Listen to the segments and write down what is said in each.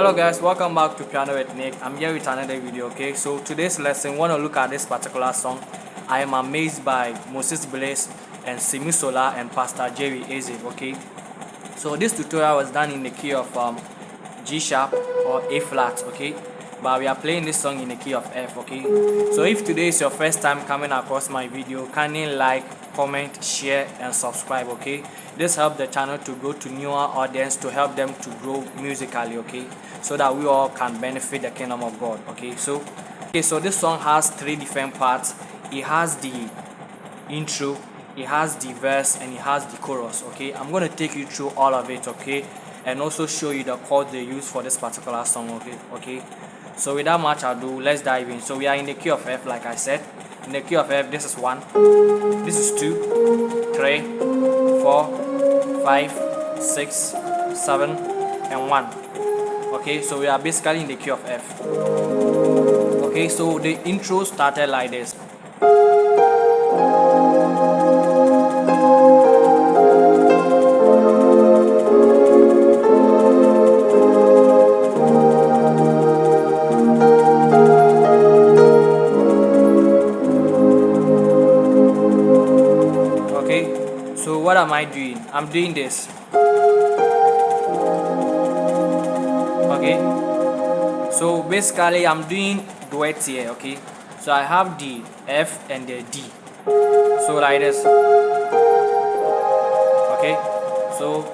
Hello guys, welcome back to Pianowithnick. I'm here with another video. Okay, so today's lesson, we want to look at this particular song. I am amazed by Bliss and Sunmisola and Pastor Jerry Eze. Okay, so this tutorial was done in the key of G sharp or A flat. Okay, but we are playing this song in the key of F. Okay, so if today is your first time coming across my video, kindly like, comment, share and subscribe. Okay, this helps the channel to go to newer audience, to help them to grow musically. Okay, so that we all can benefit the kingdom of God. Okay, so this song has three different parts. It has the intro, it has the verse, and it has the chorus. Okay, I'm going to take you through all of it. Okay, and also show you the chords they use for this particular song. Okay, so without much ado, let's dive in. So we are in the key of F, like I said. In the key of F, this is 1, this is 2, 3, 4, 5, 6, 7 and 1. Okay, so we are basically in the key of F. Okay, so the intro started like this. So what am I doing? I'm doing this. Okay, so basically I'm doing duets here. Okay, so I have the F and the D, so like this. Okay, so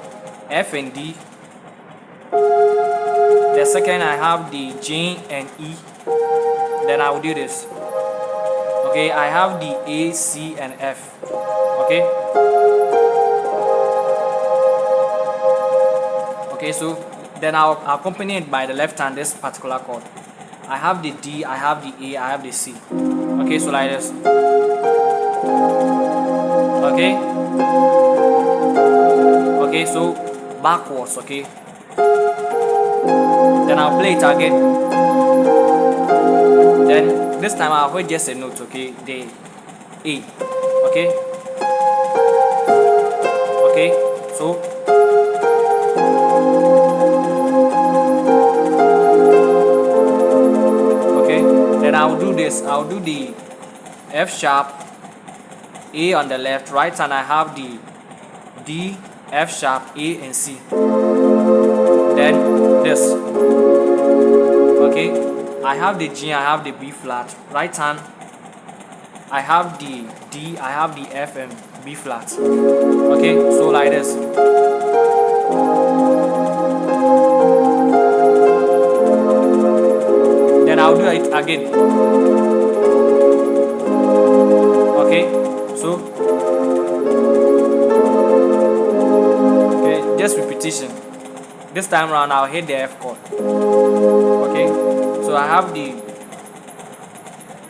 F and D. The second I have the G and E, then I will do this. Okay, I have the A, C and F. Okay, so then I'll accompany it by the left hand, this particular chord. I have the D, I have the A, I have the C. Okay, so like this. Okay, so backwards. Okay, then I'll play it again. Then this time I'll hold just a note. Okay, the A. Okay, so then I'll do this. I'll do the F sharp, A on the left, right hand I have the D, F sharp, A and C. Then this. Okay, I have the G, I have the B flat. Right hand I have the D, I have the F and B flat. Okay, so like this. Then I'll do it again. Okay, so just repetition. This time around I'll hit the F chord. Okay, so I have the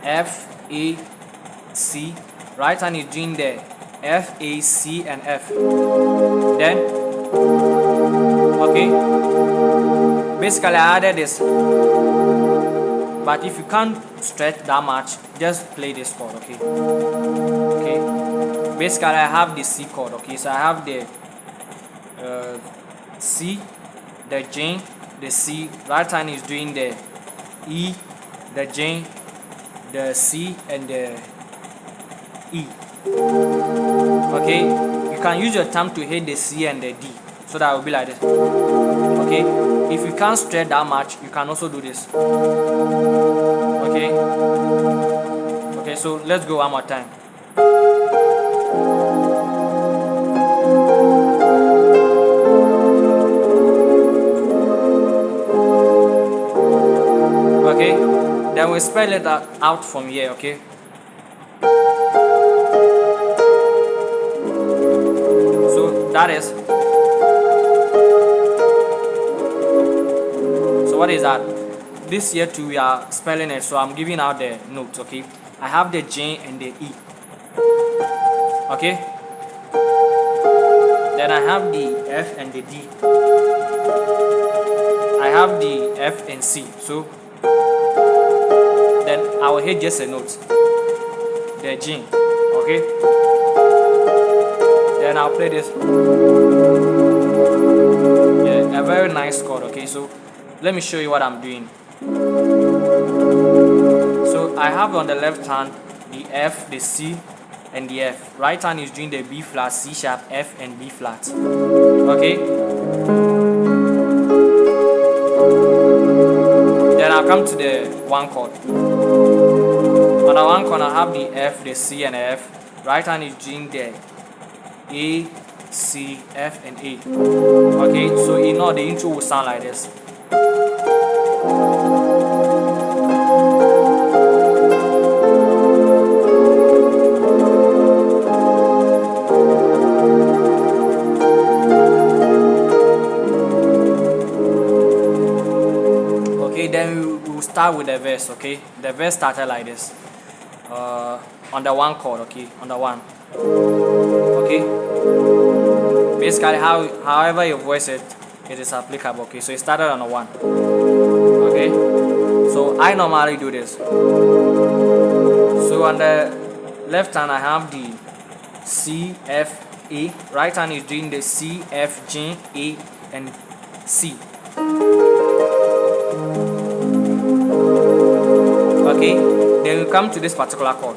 F, A, C. Right hand is doing the F, A, C and F. Then basically I added this. But if you can't stretch that much, just play this chord. Okay, basically I have the C chord. Okay, so I have the C, the J, the C. Right hand is doing the E, the J, the C and the E. Okay, you can use your thumb to hit the C and the D, so that will be like this. Okay, if you can't stretch that much, you can also do this. Okay, so let's go one more time. Okay, then we spell it out from here. Okay, so that is. So what is that? This here too we are spelling it, so I'm giving out the notes. Okay, I have the J and the E. Okay, then I have the F and the D. I have the F and C. So then I will hit just a note, the G. Okay, then I'll play this. Yeah, a very nice chord. Okay, so let me show you what I'm doing. So I have on the left hand the F, the C, and the F. Right hand is doing the B flat, C sharp, F, and B flat. Okay. Then I'll come to the one chord. On the one chord I have the F, the C, and the F. Right hand is doing the A, C, F, and A. Okay, so you know the intro will sound like this. Okay, then we will start with the verse. Okay, the verse started like this. On the one chord. Okay, on the one. Okay, basically however you voice it, it is applicable. Okay, so it started on the one. Okay, so I normally do this. So on the left hand I have the C, F, A. Right hand is doing the C, F, G, A, and C. Okay, then we come to this particular chord.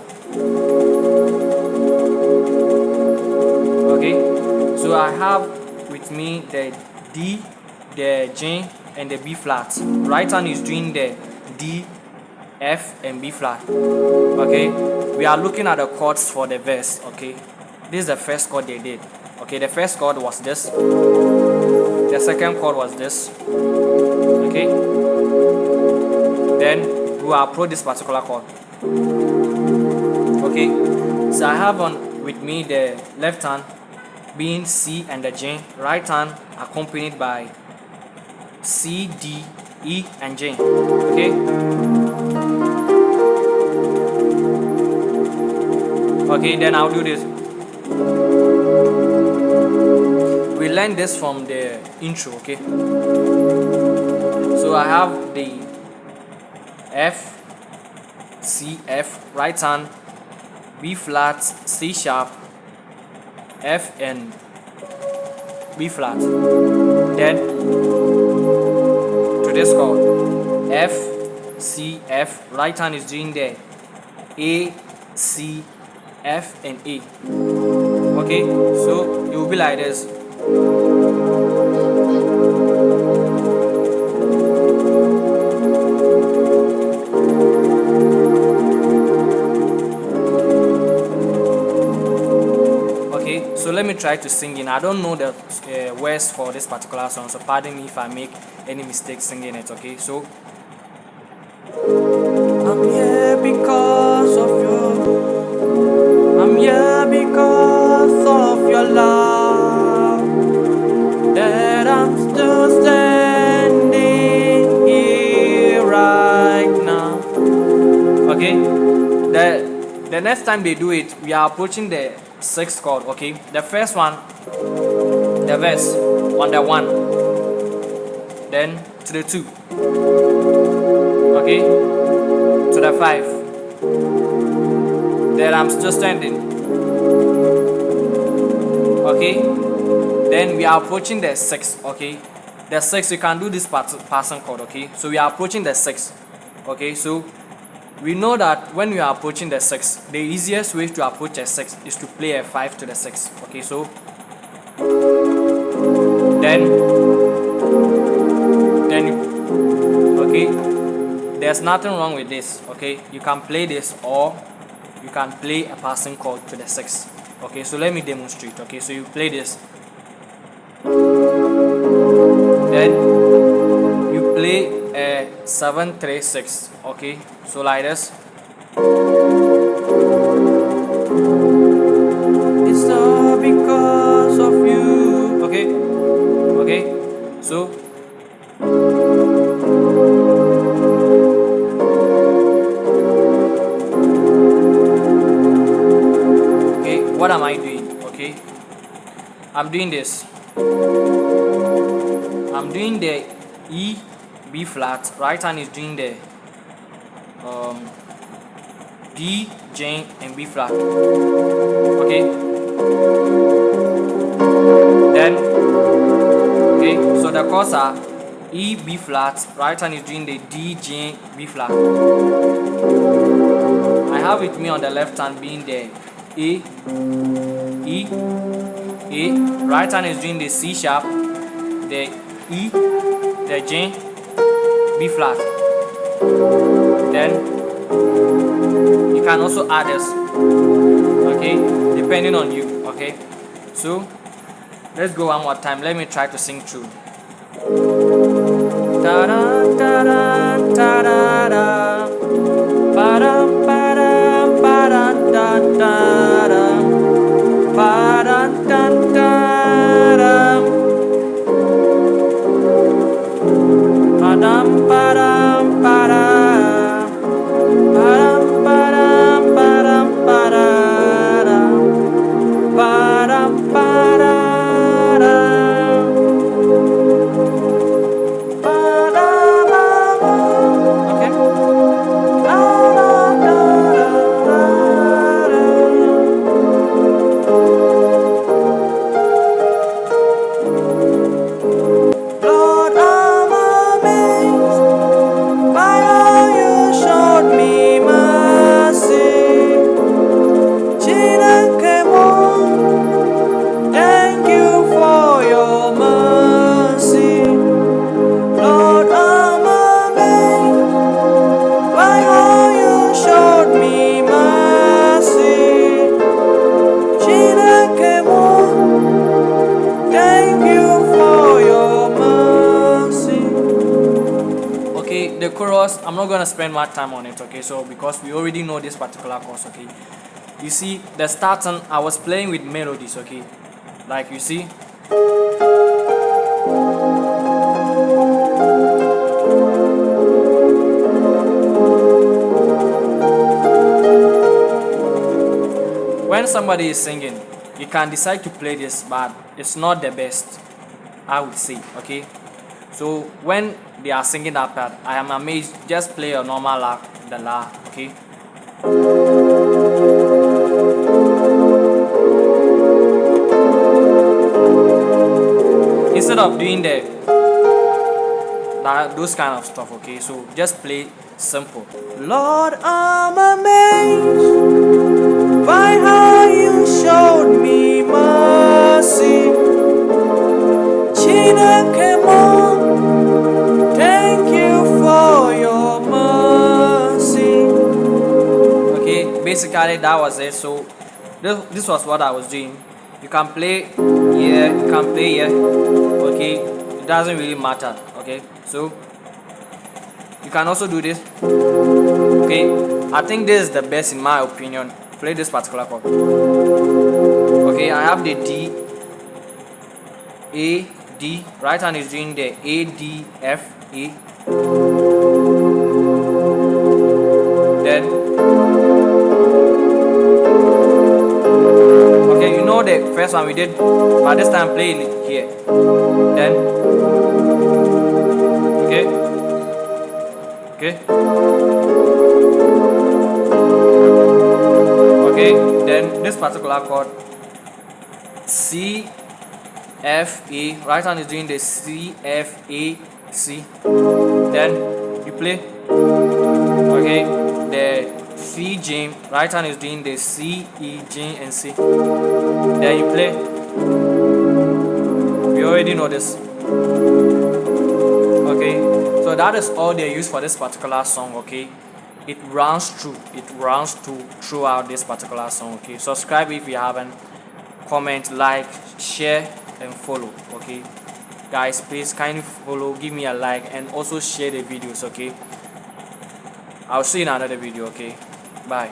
Okay, so I have with me the D, the G, and the B flat. Right hand is doing the D, F, and B flat. Okay, we are looking at the chords for the verse. Okay, this is the first chord they did. Okay, the first chord was this. The second chord was this. Okay, then we will approach this particular chord. Okay, so I have on with me the left hand being C and the G, right hand accompanied by C, D, E, and G. Okay. Okay, then I'll do this. We learned this from the intro. Okay. So I have the F, C, F, right hand, B flat, C sharp, F, and B flat. Then to this chord, F, C, F. Right hand is doing the A, C, F, and A. Okay, so it will be like this. So let me try to sing it. I don't know the words for this particular song, so pardon me if I make any mistakes singing it. Okay, so I'm here because of you. I'm here because of your love. That I'm still standing here right now. Okay, the next time they do it, we are approaching the sixth chord. Okay, the first one, the verse on the one, then to the two, okay, to the five, then I'm still standing. Okay, then we are approaching the sixth. Okay, the sixth, you can do this passing chord. Okay, so we are approaching the sixth. Okay, so we know that when we are approaching the 6, the easiest way to approach a 6 is to play a 5 to the 6. Okay, so then okay, there's nothing wrong with this. Okay, you can play this or you can play a passing chord to the 6. Okay, so let me demonstrate. Okay, so you play this, then you play a 7, 3, 6. Okay, so like this. It's all because of you. Okay, okay, so okay, what am I doing? Okay, I'm doing this. I'm doing the E, B flat. Right hand is doing the D, J, and B flat. Okay. Then okay, so the chords are E, B flat. Right hand is doing the D, G, B flat. I have with me on the left hand being the A, E, A. Right hand is doing the C sharp, the E, the G, B flat. Then you can also add this, okay, depending on you. Okay, so let's go one more time. Let me try to sing through. Da da da da da da da, ba da ba da ba da da da da, ba da da da da, ba da ba da ba da, ba da ba da ba da ba da, ba da ba da. The chorus, I'm not gonna spend much time on it, okay, so because we already know this particular chorus, okay. You see the starting, I was playing with melodies, okay, like you see. When somebody is singing, you can decide to play this, but it's not the best, I would say, okay. So when they are singing that part, I am amazed. Just play a normal la, the la, okay. Instead of doing those kind of stuff, okay. So just play simple. Lord, I'm amazed by how you showed me mercy. Thank you for your mercy. Okay, basically that was it. So this was what I was doing. You can play here, you can play here. Okay, it doesn't really matter. Okay, so you can also do this. Okay, I think this is the best in my opinion. Play this particular chord. Okay, I have the D, A, D. Right hand is doing the A, D, F, A. Then okay, you know the first one we did, but this time play it here. Then okay, okay, okay. Then this particular chord, C, F, A. Right hand is doing the C, F, A, C. Then you play. Okay, the C, G. Right hand is doing the C, E, G, and C. Then you play. We already know this. Okay, so that is all they use for this particular song. Okay, it runs through. It runs throughout this particular song. Okay, subscribe if you haven't. Comment, like, share, and follow. Okay guys, please kindly follow, give me a like, and also share the videos. Okay, I'll see you in another video. Okay, bye.